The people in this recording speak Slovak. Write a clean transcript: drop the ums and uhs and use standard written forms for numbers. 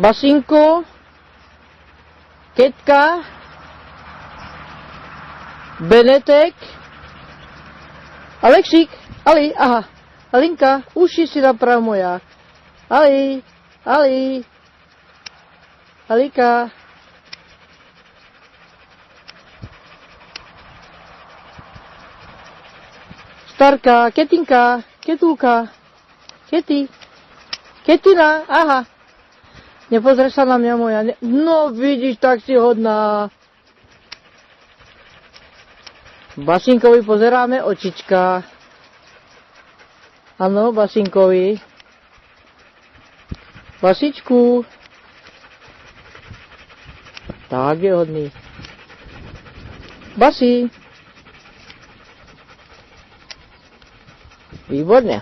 Basinko, Ketka, Benetek, Alexík, Ali, aha, Alinka, uši si naprav moja. Ali, Alika. Starka, Ketinka, Ketulka, Ketina, aha. Nepozri sa na mňa moja, no vidíš, tak si hodná. Basinkovi pozeráme očička. Áno, Basinkovi. Basičku. Tak je hodný. Basi. Výborne.